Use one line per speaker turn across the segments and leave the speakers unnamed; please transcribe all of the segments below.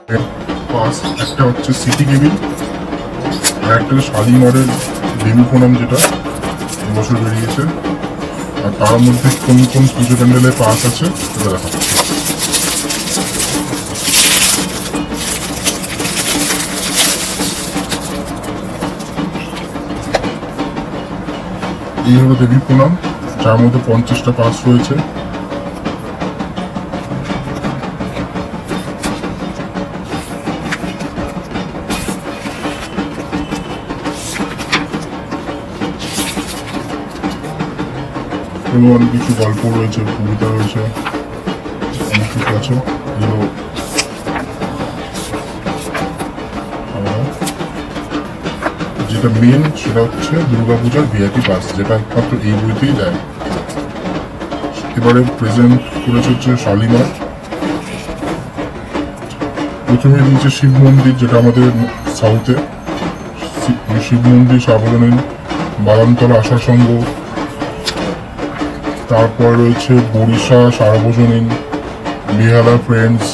Pass একটা হচ্ছে city cable আর একটা শালিমারের বেবি প্রণাম, যেটা এবছর বেরিয়েছে। আর তার মধ্যে কোন কোন পুজো প্যান্ডেলের পাস আছে সেটা দেখা যাচ্ছে। এই হলো দেবী প্রণাম, যার মধ্যে 50টা পাস রয়েছে। অনেক কিছু গল্প রয়েছে, কবিতা রয়েছে, অনেক কিছু আছে। এগুলো যেটা মেন সেটা হচ্ছে দুর্গাপূজার ভিআইপি পাস, যেটা একমাত্র এই বইতেই দেয়। এবারে প্রেজেন্ট করেছে হচ্ছে শালিমার। প্রথমে দিয়েছে শিব মন্দির, যেটা আমাদের সাউথে শিব মন্দির, সার্বজনীন বাদামতলা আশা সংঘ। তারপর রয়েছে বরিশা সার্বজনীন, বেহালা ফ্রেন্ডস,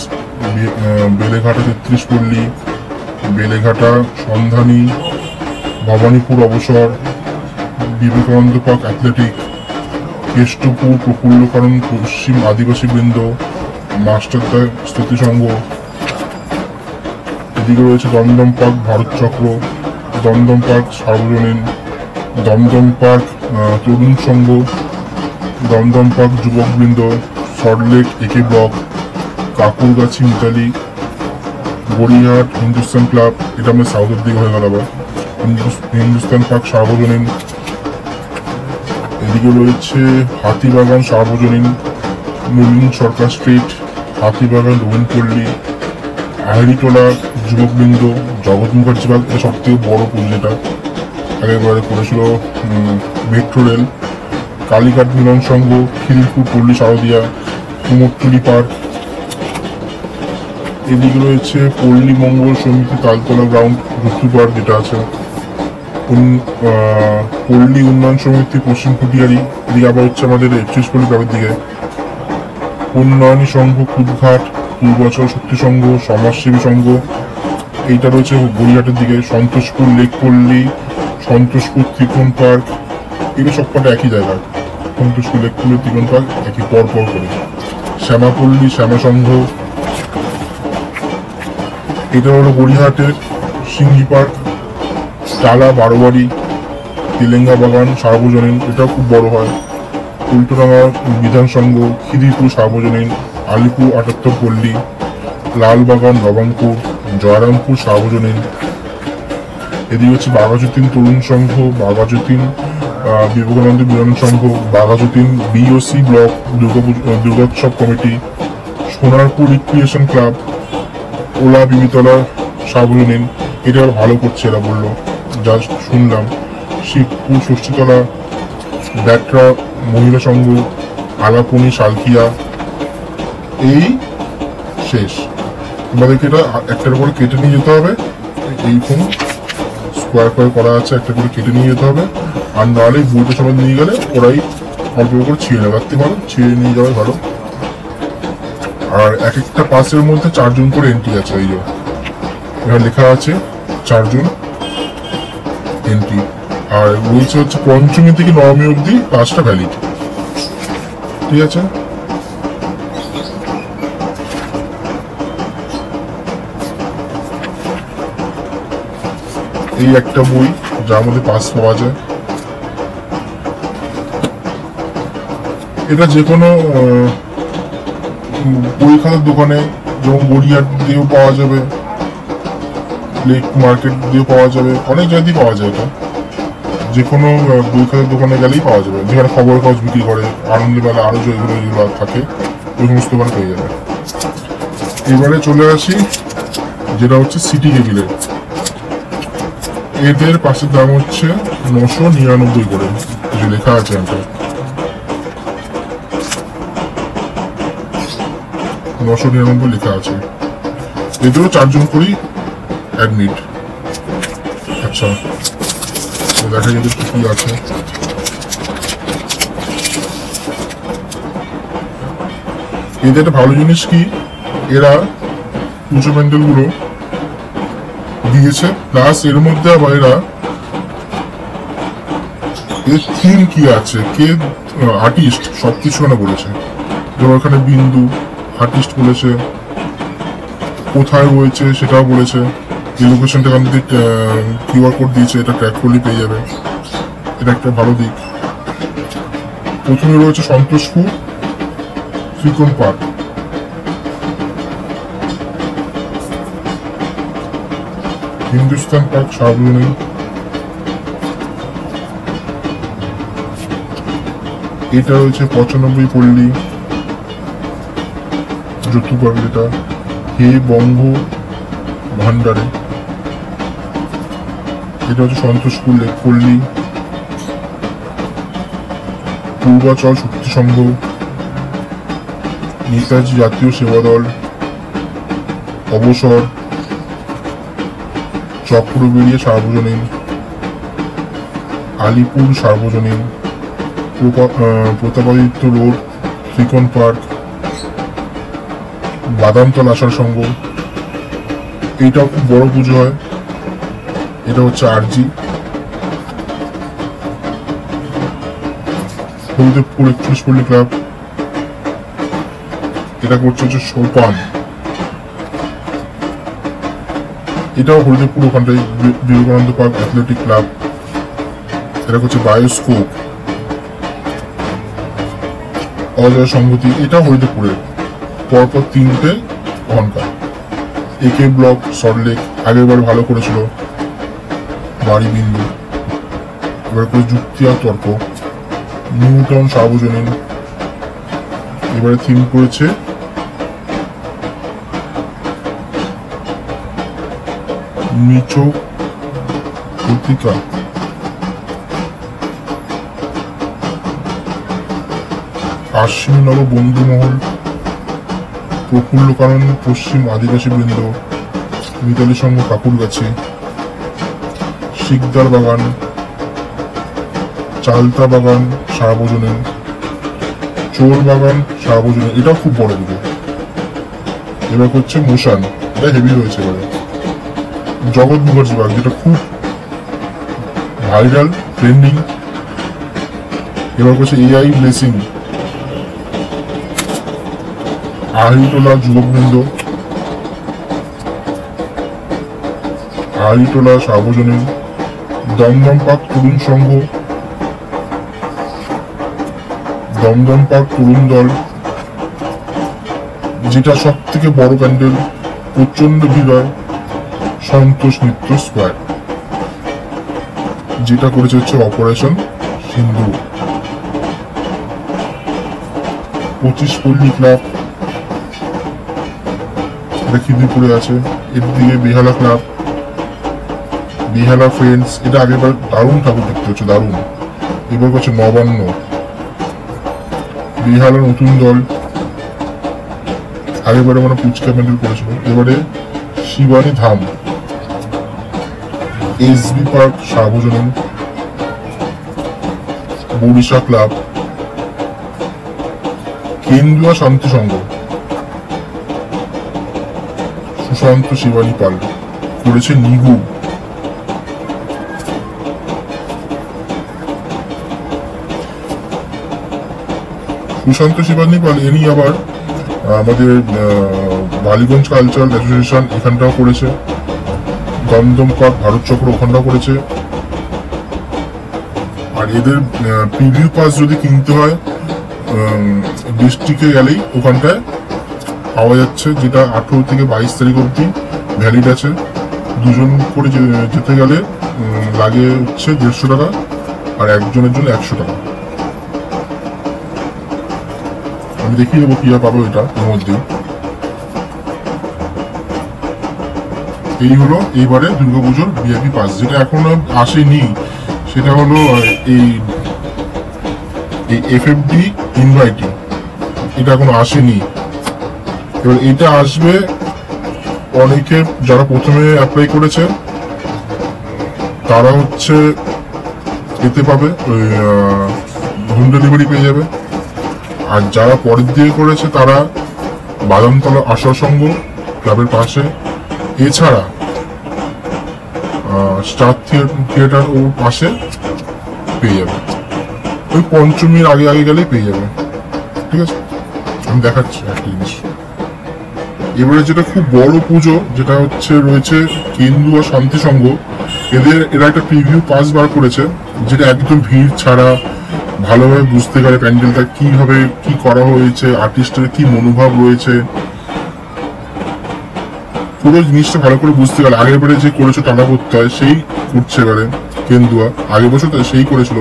বেলেঘাটা 33 পল্লী, বেলেঘাটা সন্ধানী, ভবানীপুর অবসর, বিবেকানন্দ পার্ক অ্যাথলেটিক, কেষ্টপুর প্রফুল্লকরণ পশ্চিম আদিবাসী বৃন্দ, মাস্টারদা স্মৃতি সংঘ। এদিকে রয়েছে দমদম পার্ক ভারত চক্র, দমদম পার্ক সার্বজনীন, দমদম পার্ক তরুণ সংঘ, দমদম পার্ক যুবকবৃন্দ, সল্টলেক একে ব্লক, কাকুরগাছি মিতালি, গড়িয়াহাট হিন্দুস্তান ক্লাব, এটা আমাদের সাউথের দিকে হয়ে গেল আবার, হিন্দুস্তান পার্ক সার্বজনীন। এদিকে রয়েছে হাতিবাগান সার্বজনীন, নলিন সরকার স্ট্রিট, হাতিবাগান রবীন্দ্রপল্লী, আহারিটোলা যুবকবৃন্দ, জগৎ মুখার্জি পার্ক, এটা সব থেকে বড় পুজো, যেটা একেবারে করেছিল মেট্রো রেল, কালীঘাট মিলন সংঘ, খিলপুর পল্লী শারদিয়া, কুমোরটুলি পার্ক। এদিকে রয়েছে পল্লী মঙ্গল সমিতি তালতলা গ্রাউন্ড রুক্তি পার্ক, যেটা আছে পল্লী উন্নয়ন সমিতি পশ্চিম কুটিয়ারি। এদিকে আবার হচ্ছে আমাদের 31 পল্লী গ্রামের দিকে উন্নয়নী সংঘ কুদঘাট, পূর্বাচল শক্তি সংঘ, সমাজসেবী সংঘ। এইটা রয়েছে গড়িয়াহাটের দিকে সন্তোষপুর লেক পল্লী, সন্তোষপুর ত্রিকোণ পার্ক। এগুলো সবকটা একই জায়গায়, সন্তোষপুর লেক পল্লী ত্রিকোণ পার্ক একই পর পর করে। শ্যামাপল্লী শ্যামা সংঘ, এটা হলো গড়িয়াহাটের সিঙ্গি পার্ক। টালা বারোবাড়ি, তেলেঙ্গা বাগান সার্বজনীন, এটাও খুব বড় হয়। উল্টোডাঙ্গা বিধান সংঘ, খিদিরপুর সার্বজনীন, আলিপুর 78 পল্লী, লালবাগান নবঙ্গপুর, জয়রামপুর সার্বজনীন। এদিকে হচ্ছে বাঘাযতীন তরুণ সংঘ, বাঘাযতীন বিবেকানন্দ মিলন সংঘ, Baghajatin BOC block Durgotsav committee, Sonarpur recreation club, ওলা বিবিতলা সার্বজনীন। এটা ভালো করছে এরা বললো, যা শুনলাম। শিবপুর ষষ্ঠীতলা, ব্যাটরা মহিলা সংঘ, আলাপনি সালকিয়া। এই শেষ। আমাদেরকে এটা একটার করে কেটে নিয়ে যেতে হবে, এইরকম স্কোয়ার করে করা আছে, একটা করে কেটে নিয়ে যেতে হবে। আর নাহলে বইটা সবাই নিয়ে গেলে ওরাই অল্প করে ছিঁড়ে নেবে, রাখতে ভালো ছিঁড়ে নিয়ে যাওয়াই ভালো। আর এক একটা পাসের মধ্যে 4 জন করে এন্ট্রি আছে। এই যে এখানে লেখা আছে 4 জন এন্ট্রি। আর রয়েছে হচ্ছে পঞ্চমী থেকে নবমী অবধি পাসটা ভ্যালিড, ঠিক আছে। এই একটা বই যার মধ্যে পাস পাওয়া যায়। এটা যে কোনো বই খাতার দোকানে, যেমন গড়িয়াহাট দিয়েও পাওয়া যাবে, লেক মার্কেট দিয়েও পাওয়া যাবে, অনেক জায়গাতেই পাওয়া যায়। এটা যে কোনো বই খাতার দোকানে গেলেই পাওয়া যাবে, যেখানে খবরের কাগজ বিক্রি করে, আনন্দমেলা আরো যেগুলো থাকে ওই সমস্ত দোকানে পেয়ে যাবে। এবারে চলে আসি যেটা হচ্ছে সিটি কেবিলের। এদের পাশের দাম হচ্ছে 999 করে, কিছু লেখা আছে একটা 999 লেখা আছে। এদেরও 4 জন করেই অ্যাডমিট। আচ্ছা, দেখা যাবে কি আছে। এদের একটা ভালো জিনিস কি, এরা পুজো প্যান্ডেল গুলো দিয়েছে, প্লাস এর মধ্যে আবার এরা এর থিম কি আছে, কে আর্টিস্ট, সবকিছু এখানে বলেছে। যেমন এখানে বিন্দু আর্টিস্ট বলেছে, কোথায় রয়েছে সেটাও বলেছে, এই লোকেশনটা এখান থেকে কিউআর কোড দিয়েছে, এটা ট্র্যাক করলে পেয়ে যাবে, এটা একটা ভালো দিক। প্রথমে রয়েছে সন্তোষপুর ত্রিকোণ পার্ক, হিন্দুস্তান পার্ক সার্বজনীন, এটা রয়েছে 95 পল্লী যতু পার্ক, যেটা হে বঙ্গ ভান্ডারে, এটা হচ্ছে সন্তোষপুর লেক পল্লী, পূর্বাচল শক্তি সংঘ, নেতাজি জাতীয় সেবা দল, অবসর, চক্রবেড়িয়া সার্বজনীন, আলিপুর সার্বজনীন, প্রতাপাদিত্য রোড ত্রিকোণ পার্ক, বাদামতল আষাঢ় সংঘ, এইটাও খুব বড় পুজো হয়, এটা হচ্ছে আরজি, হলদেবপুর 31 পল্লী ক্লাব, এটা করছে হচ্ছে সোপান, এটাও হলদেবপুর ওখানটায় বিবেকানন্দ পার্ক অ্যাথলেটিক ক্লাব, এটা করছে বায়োস্কোপ, অজয় সংহতি, এটা হলদেবপুরের পরপর 3টে ঘন্টা, একে ব্লক সল্টলেক আগেরবার ভালো করেছিল, বাড়ি বিন্দু, এবার করে যুক্তি আর তর্ক, নিউ টাউন সার্বজনীন, এবারে থিম করেছে নিচো পত্রিকা, আশ্বিনীনগর বন্ধুমহল, প্রফুল্ল কানন পশ্চিম আদিবাসী বৃন্দ, মিতালি সংঘ কাকুরগাছি, শিকদার বাগান, চালতা বাগান সার্বজনীন, চোর বাগান সার্বজনীন, এটাও খুব বড় পুজো। এবার হচ্ছে মোশান, এটা হেভি হয়েছে এবারে, জগৎ মুখার্জি বাগ, যেটা খুব ভাইরাল ট্রেন্ডিং, এবার হচ্ছে এআই ব্লেসিং, আহরিটোলা যুবকবৃন্দ, আহরিটোলা সার্বজনীন, দমদম পার্ক তরুণ সংঘ, দমদম পার্ক তরুণ দল, যেটা সব থেকে বড় প্যান্ডেল, প্রচন্ড ভিড় হয়, সন্তোষ মিত্র স্কোয়ার, যেটা করেছে হচ্ছে অপারেশন সিন্ধু, 25 পল্লী ক্লাব, এটা খিদিরপুরে আছে, এর দিকে বেহালা ক্লাব, বেহালা ফ্রেন্ডস, এটা আগেরবার দারুণ ঠাকুর দেখতে হচ্ছে, দারুণ, এবার হচ্ছে নবান্ন, বেহালা নতুন দল, আগেবারে মানে পুচকা প্যান্ডেল করেছিল, এবারে শিবানী ধাম, এসবি পার্ক সার্বজনীন, বরিশা ক্লাব, কেন্দুয়া শান্তি সংঘ, সুশান্ত শিবানী পাল করেছে নিগু, সুশান্ত শিবানী পাল এনি আবার আমাদের বালিগঞ্জ কালচারাল অ্যাসোসিয়েশন এখানটাও করেছে, দমদম পার্ক ভারত চক্র ওখানটাও করেছে, আর এদের প্রিভিউ পাস যদি কিনতে হয় ডিস্ট্রিক্টে গেলেই ওখানটায় পাওয়া যাচ্ছে, যেটা 18 থেকে 22 তারিখ অবধি ভ্যালিড আছে, দুজন করে যেতে গেলে লাগে হচ্ছে 150 টাকা, আর একজনের জন্য 100 টাকা। আমি দেখিয়ে দেবো কিভাবে পাবো এটা এর মধ্যে। এই হলো এইবারে দুর্গাপুজোর ভিআইপি পাস, যেটা এখনো আসেনি, সেটা হলো এই এফএফডি ইনভাইটিং, এটা এখনো আসেনি। এবার এটা আসবে, অনেকে যারা প্রথমে অ্যাপ্লাই করেছে তারা হচ্ছে এতে পাবে, ওই হোম ডেলিভারি পেয়ে যাবে, আর যারা পরের দিয়ে করেছে তারা বাদামতলা আশা সংঘ ক্লাবের পাশে। এছাড়া স্টার থিয়েটার ওর পাশে পেয়ে যাবে, ওই পঞ্চমীর আগে আগে গেলেই পেয়ে যাবে। ঠিক আছে, আমি দেখাচ্ছি একটা জিনিস। এবারে যেটা খুব বড় পুজো, যেটা হচ্ছে রয়েছে কেন্দুয়া শান্তি সংঘ, এরা একটা প্রিভিউ পাস বার করেছে, যেটা একদম ভিড় ছাড়া ভালোভাবে বুঝতে পারে প্যান্ডেলটা কিভাবে কি করা হয়েছে, আর্টিস্টের কি মনোভাব রয়েছে, পুরো জিনিসটা ভালো করে বুঝতে গেলে। আগের বারে যে করেছে টানা করতে হয় সেই করছে এবারে কেন্দুয়া, আগের বছর তো সেই করেছিল।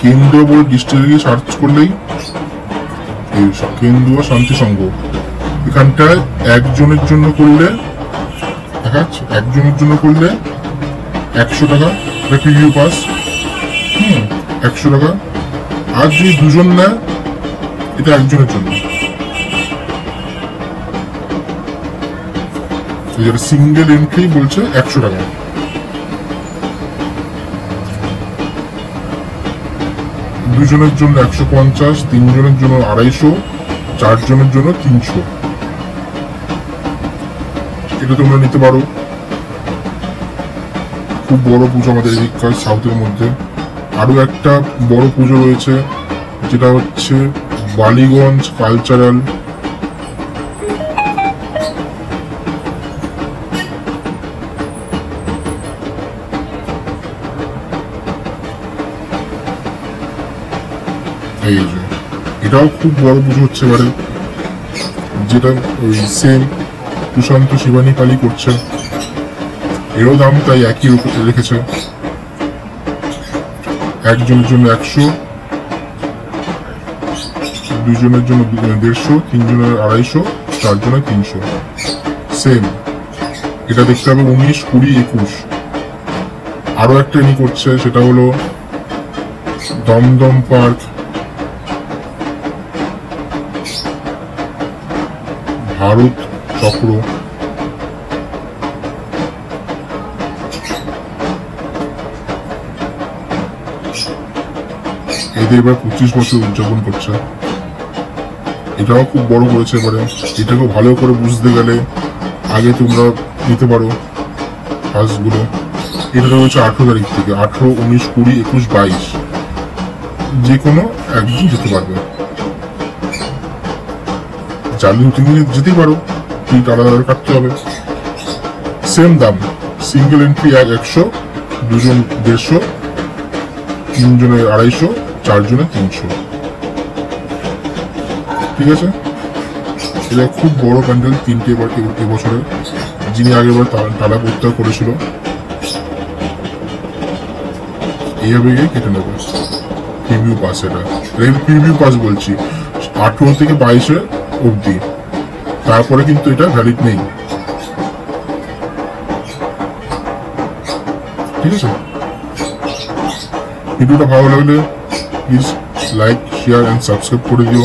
কেন্দুয়া বলে ডিস্ট্রিক্টে গিয়ে সার্চ করলেই এই কেন্দুয়া শান্তি সংঘ, এখানটায় একজনের জন্য করলে দেখাচ্ছে, একজনের জন্য করলে 100 টাকা প্রিভিউ পাস, 100 টাকা। আর যদি দুজন নেয় এটা একজনের জন্য, যেটা সিঙ্গেল এন্ট্রি বলছে 100 টাকা। দুজনের জন্য 150, 3 জনের জন্য 250, 4 জনের জন্য 300। এটা তোমরা নিতে পারো। খুব বড় পুজো আমাদের এদিককার সাউথের মধ্যে। আরো একটা বড় পুজো রয়েছে, যেটা হচ্ছে বালিগঞ্জ কালচারাল। এই যে এটাও খুব বড় পুজো হচ্ছে এবারে, যেটা ওই সেম সুশান্ত শিবানী কালী করছে। এরও দাম তাই একই রেখেছে, একজনের জন্য 100, দুজনের জন্য 150, 3 জনের 250, 4 জনের 300। সেম এটা দেখতে হবে 19, 20, 21। আরো একটা ইনি করছে, সেটা হলো দমদম পার্ক ভারত চক্র। এদের এবার 25 বছর উদযাপন করছে। এটাও খুব বড় করেছে এবারে। এটাকেও ভালো করে বুঝতে গেলে আগে তোমরা নিতে পারো পাসগুলো। এটা রয়েছে 18 তারিখ থেকে, 18, 19, 20, 21, 22 যে কোনো একদিন যেতে পারবে। চালু তুমি যেতেই পারো, টিকিট আলাদা কাটতে হবে। সেম দাম, সিঙ্গেল এন্ট্রি 100, দুজন 150, 3 জনের 250, 4 জনের 300। ঠিক আছে, এটা খুব বড় প্যান্ডেল, 3টে এবছরের, যিনি আগের বার টালা প্রত্যাহার করেছিল। এইভাবে গিয়ে কেটে নেবে প্রিভিউ পাস। এটা প্রিভিউ পাস বলছি 18 থেকে 22 অবধি, তারপরে কিন্তু এটা ভ্যালিড নেই। ঠিক আছে, ভিডিওটা ভালো লাগলে please like, share and subscribe করে দিও।